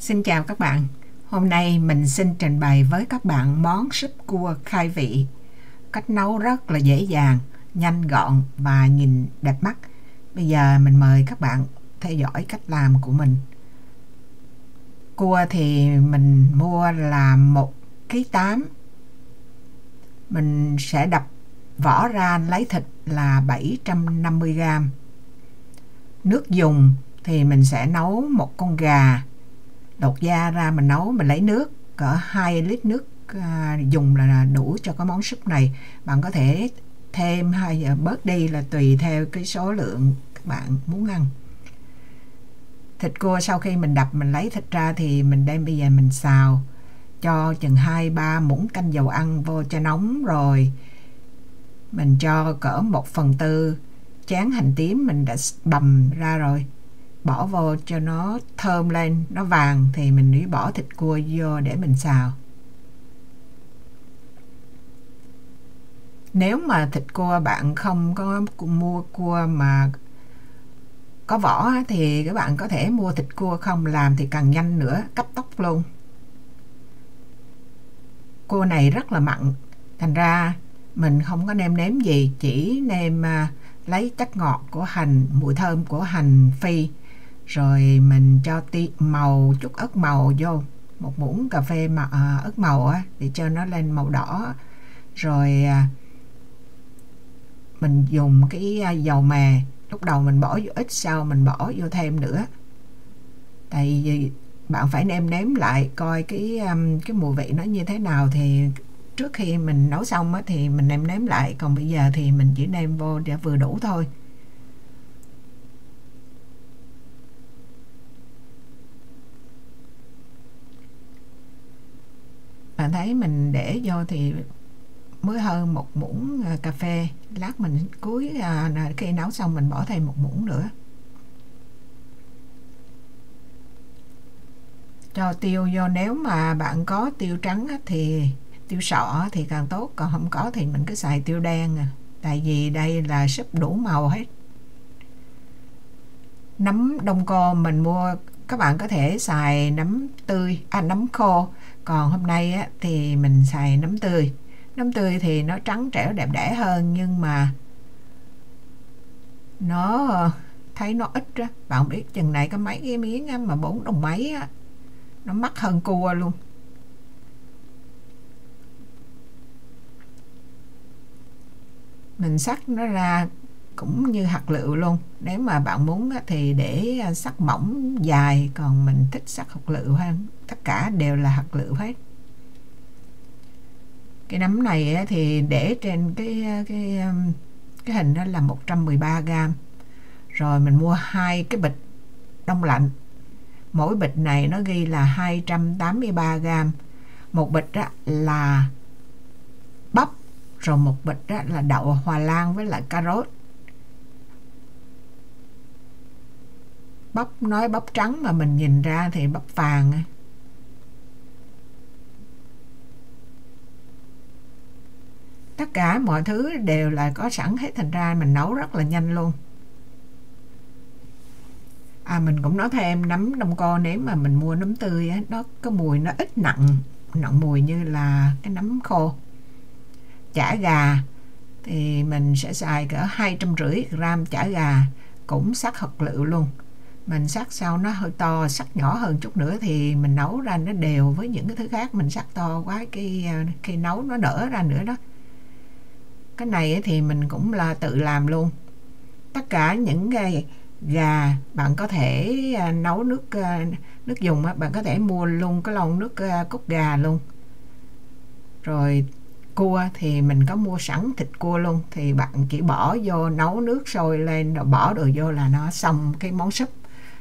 Xin chào các bạn. Hôm nay mình xin trình bày với các bạn món súp cua khai vị. Cách nấu rất là dễ dàng, nhanh gọn và nhìn đẹp mắt. Bây giờ mình mời các bạn theo dõi cách làm của mình. Cua thì mình mua là 1,8 kg. Mình sẽ đập vỏ ra lấy thịt là 750 g. Nước dùng thì mình sẽ nấu một con gà. Lột da ra mình nấu, mình lấy nước cỡ 2 lít nước dùng là đủ cho cái món súp này. Bạn có thể thêm hay bớt đi là tùy theo cái số lượng các bạn muốn ăn. Thịt cua sau khi mình đập, mình lấy thịt ra thì mình đem bây giờ mình xào cho chừng 2-3 muỗng canh dầu ăn vô cho nóng, rồi mình cho cỡ 1/4 chén hành tím mình đã bằm ra rồi, bỏ vô cho nó thơm lên, nó vàng thì mình mới bỏ thịt cua vô để mình xào. Nếu mà thịt cua bạn không có mua cua mà có vỏ thì các bạn có thể mua thịt cua không, làm thì càng nhanh nữa, cấp tốc luôn. Cua này rất là mặn, thành ra mình không có nêm nếm gì, chỉ nêm lấy chất ngọt của hành, mùi thơm của hành phi, rồi mình cho màu chút ớt màu vô, 1 muỗng cà phê mà ớt màu để cho nó lên màu đỏ, rồi mình dùng cái dầu mè, lúc đầu mình bỏ vô ít, sau mình bỏ vô thêm nữa, tại vì bạn phải nêm nếm lại coi cái mùi vị nó như thế nào, thì trước khi mình nấu xong thì mình nêm nếm lại, còn bây giờ thì mình chỉ nêm vô để vừa đủ thôi. Bạn thấy mình để vô thì mới hơn 1 muỗng cà phê, lát mình cuối khi nấu xong mình bỏ thêm 1 muỗng nữa. Cho tiêu vô, nếu mà bạn có tiêu trắng thì tiêu sọ thì càng tốt, còn không có thì mình cứ xài tiêu đen tại vì đây là súp đủ màu hết. Nấm đông cô mình mua, các bạn có thể xài nấm tươi, nấm khô, còn hôm nay thì mình xài nấm tươi. Nấm tươi thì nó trắng trẻo đẹp đẽ hơn, nhưng mà nó thấy nó ít á. Bạn biết chừng này có mấy cái miếng mà 4 đồng mấy á, nó mắc hơn cua luôn. Mình xắt nó ra cũng như hạt lựu luôn, nếu mà bạn muốn thì để xắt mỏng dài, còn mình thích xắt hạt lựu hơn, tất cả đều là hạt lựu hết. Cái nấm này thì để trên cái hình đó là 113 g. Rồi mình mua 2 cái bịch đông lạnh, mỗi bịch này nó ghi là 283 g. Một bịch là bắp, rồi một bịch là đậu Hòa Lan với lại cà rốt. Bắp nói bắp trắng mà mình nhìn ra thì bắp vàng. Tất cả mọi thứ đều là có sẵn hết, thành ra mình nấu rất là nhanh luôn. Mình cũng nói thêm, nấm đông cô nếu mà mình mua nấm tươi nó có mùi, nó ít nặng mùi như là cái nấm khô. Chả gà thì mình sẽ xài cỡ 250 g chả gà, cũng xắt hạt lựu luôn. Mình xắt sau nó hơi to, xắt nhỏ hơn chút nữa thì mình nấu ra nó đều với những cái thứ khác. Mình xắt to quá khi nấu nó đỡ ra nữa đó. Cái này thì mình cũng là tự làm luôn. Tất cả những cái gà bạn có thể nấu nước dùng bạn có thể mua luôn cái lon nước cốt gà luôn. Rồi cua thì mình có mua sẵn thịt cua luôn, thì bạn chỉ bỏ vô nấu nước sôi lên rồi bỏ đồ vô là nó xong cái món súp.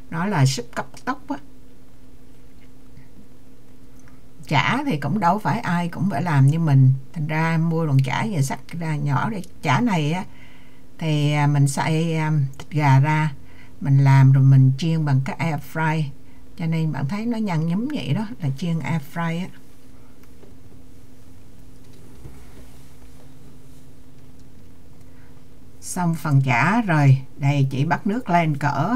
Nó là súp cấp tốc á. Chả thì cũng đâu phải ai cũng phải làm như mình, thành ra mua đòn chả và xắt ra nhỏ. Để chả này thì mình xay thịt gà ra, mình làm rồi mình chiên bằng cái air fry, cho nên bạn thấy nó nhăn nhúm vậy đó, là chiên air fry á. Xong phần chả rồi, đây chỉ bắt nước lên cỡ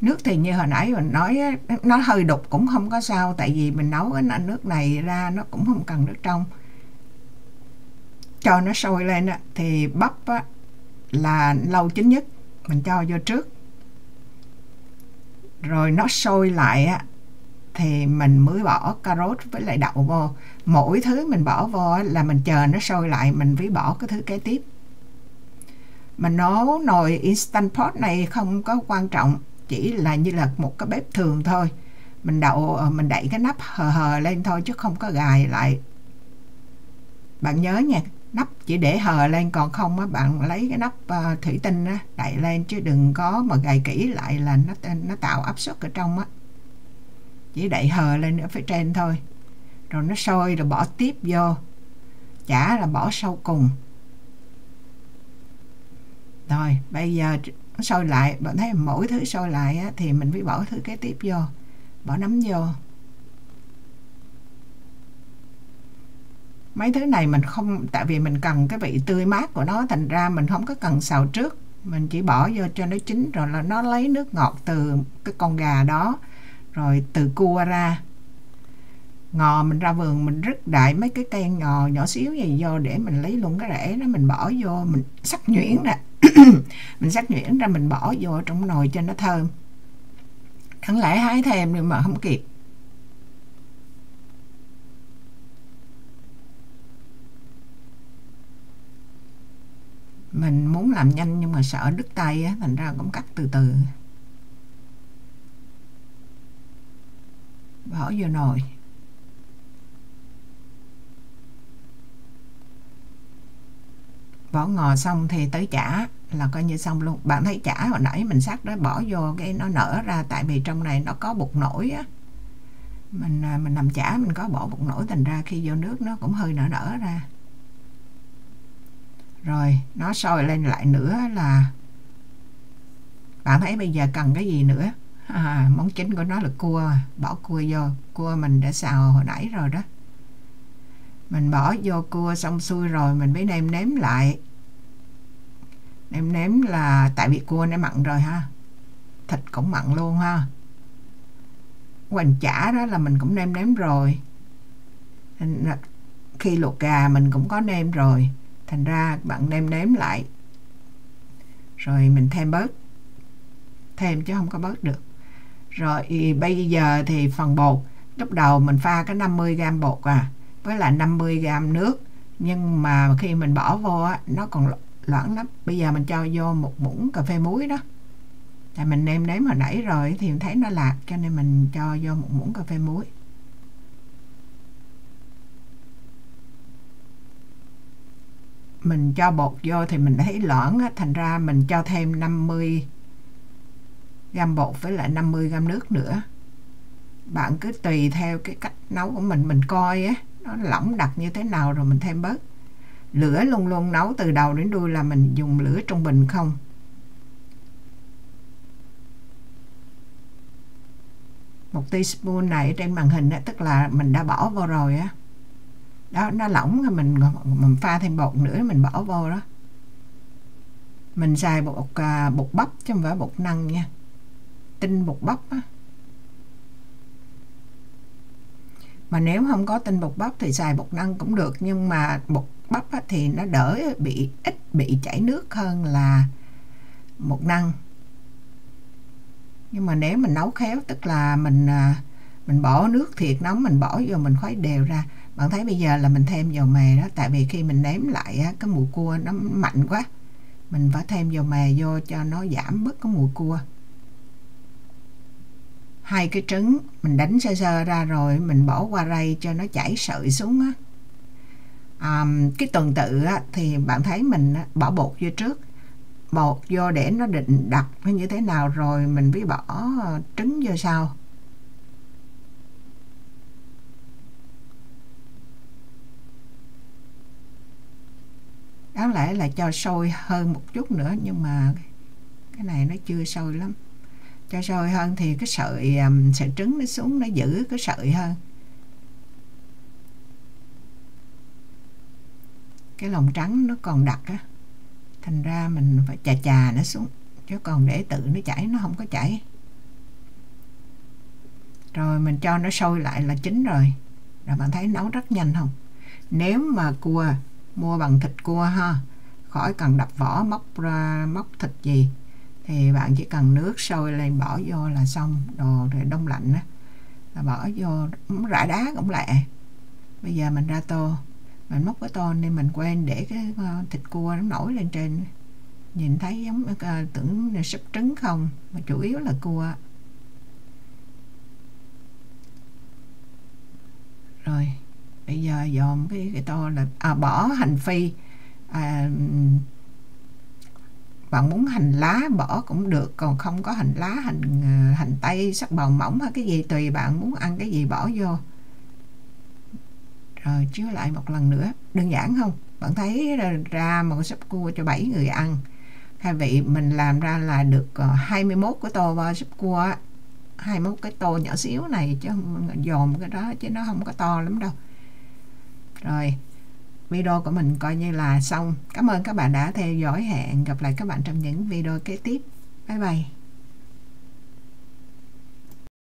Nước thì như hồi nãy mình nói nó hơi đục cũng không có sao, tại vì mình nấu cái nước này ra nó cũng không cần nước trong. Cho nó sôi lên á, thì bắp á, là lâu chín nhất, mình cho vô trước. Rồi nó sôi lại á, thì mình mới bỏ cà rốt với lại đậu vô. Mỗi thứ mình bỏ vô là mình chờ nó sôi lại, mình mới bỏ cái thứ kế tiếp. Mình nấu nồi Instant Pot này không có quan trọng, chỉ là như là một cái bếp thường thôi. Mình đậy cái nắp hờ lên thôi chứ không có gài lại. Bạn nhớ nha, nắp chỉ để hờ lên, còn không á bạn lấy cái nắp thủy tinh á đậy lên, chứ đừng có mà gài kỹ lại là nó tạo áp suất ở trong á. Chỉ đậy hờ lên ở phía trên thôi. Rồi nó sôi rồi bỏ tiếp vô. Chả là bỏ sau cùng. Rồi bây giờ nó sôi lại, bạn thấy mỗi thứ sôi lại á, thì mình mới bỏ thứ kế tiếp vô. Bỏ nấm vô. Mấy thứ này mình không, tại vì mình cần cái vị tươi mát của nó, thành ra mình không có cần xào trước. Mình chỉ bỏ vô cho nó chín, rồi là nó lấy nước ngọt từ cái con gà đó, rồi từ cua ra. Ngò mình ra vườn mình rứt đại mấy cái cây ngò nhỏ xíu vậy vô, để mình lấy luôn cái rễ đó mình bỏ vô, mình sắc nhuyễn ra. Mình sắc nhuyễn ra mình bỏ vô trong nồi cho nó thơm. Đáng lẽ hái thêm nhưng mà không kịp. Mình muốn làm nhanh nhưng mà sợ đứt tay á, thành ra cũng cắt từ từ. Bỏ vô nồi. Bỏ ngò xong thì tới chả là coi như xong luôn. Bạn thấy chả hồi nãy mình sắc đó, bỏ vô cái nó nở ra, tại vì trong này nó có bột nổi á. Mình làm chả mình có bỏ bột nổi, thành ra khi vô nước nó cũng hơi nở ra. Rồi nó sôi lên lại nữa là bạn thấy bây giờ cần cái gì nữa. Món chính của nó là cua. Bỏ cua vô. Cua mình đã xào hồi nãy rồi đó. Mình bỏ vô cua xong xuôi rồi mình mới nêm lại. Nêm là tại vì cua nó mặn rồi ha, thịt cũng mặn luôn ha. Hoành chả đó là mình cũng nêm rồi. Khi luộc gà mình cũng có nêm rồi, thành ra bạn nêm lại. Rồi mình thêm bớt. Thêm chứ không có bớt được. Rồi bây giờ thì phần bột, lúc đầu mình pha cái 50g bột với lại 50g nước, nhưng mà khi mình bỏ vô á, nó còn loãng lắm. Bây giờ mình cho vô 1 muỗng cà phê muối đó. Tại mình nêm hồi nãy rồi thì mình thấy nó lạc, cho nên mình cho vô 1 muỗng cà phê muối. Mình cho bột vô thì mình thấy loãng á, thành ra mình cho thêm 50g bột với lại 50g nước nữa. Bạn cứ tùy theo cái cách nấu của mình coi á, nó lỏng đặc như thế nào rồi mình thêm bớt. Lửa luôn luôn nấu từ đầu đến đuôi là mình dùng lửa trung bình không. Một teaspoon này trên màn hình á, tức là mình đã bỏ vô rồi á. Đó, nó lỏng rồi mình pha thêm bột nữa mình bỏ vô đó. Mình xài bột bắp chứ không phải bột năng nha. Tinh bột bắp á. Mà nếu không có tinh bột bắp thì xài bột năng cũng được, nhưng mà bột bắp á, thì nó đỡ ít bị chảy nước hơn là bột năng. Nhưng mà nếu mình nấu khéo, tức là mình bỏ nước thiệt nóng, mình bỏ vô mình khuấy đều ra. Bạn thấy bây giờ là mình thêm dầu mè đó, tại vì khi mình nếm lại á, cái mùi cua nó mạnh quá, mình phải thêm dầu mè vô cho nó giảm bớt cái mùi cua. 2 cái trứng mình đánh sơ ra rồi mình bỏ qua rây cho nó chảy sợi xuống á. Cái tuần tự á, thì bạn thấy mình bỏ bột vô trước, bột vô để nó định đặc hay như thế nào, rồi mình mới bỏ trứng vô sau. Đáng lẽ là cho sôi hơn một chút nữa, nhưng mà cái này nó chưa sôi lắm. Cho sôi hơn thì cái sợi trứng nó xuống, nó giữ cái sợi hơn. Cái lòng trắng nó còn đặc á, thành ra mình phải chà nó xuống, chứ còn để tự nó chảy nó không có chảy. Rồi mình cho nó sôi lại là chín rồi. Rồi bạn thấy nấu rất nhanh không? Nếu mà cua mua bằng thịt cua ha, khỏi cần đập vỏ móc thịt gì, thì bạn chỉ cần nước sôi lên bỏ vô là xong. Đồ rồi đông lạnh á là bỏ vô, rải đá cũng lẹ. Bây giờ mình ra tô, mình múc cái tô nên mình quên để cái thịt cua nó nổi lên trên, nhìn thấy giống tưởng là súp trứng không, mà chủ yếu là cua. Rồi bây giờ dòm cái tô là bỏ hành phi, bạn muốn hành lá bỏ cũng được, còn không có hành lá, hành tây sắc bào mỏng hay cái gì tùy bạn muốn ăn cái gì bỏ vô. Rồi chiếu lại một lần nữa. Đơn giản không? Bạn thấy ra một súp cua cho 7 người ăn. Khai vị mình làm ra là được 21 cái tô súp cua, 21 cái tô nhỏ xíu này, chứ dồn cái đó chứ nó không có to lắm đâu. Rồi video của mình coi như là xong. Cảm ơn các bạn đã theo dõi. Hẹn gặp lại các bạn trong những video kế tiếp. Bye bye.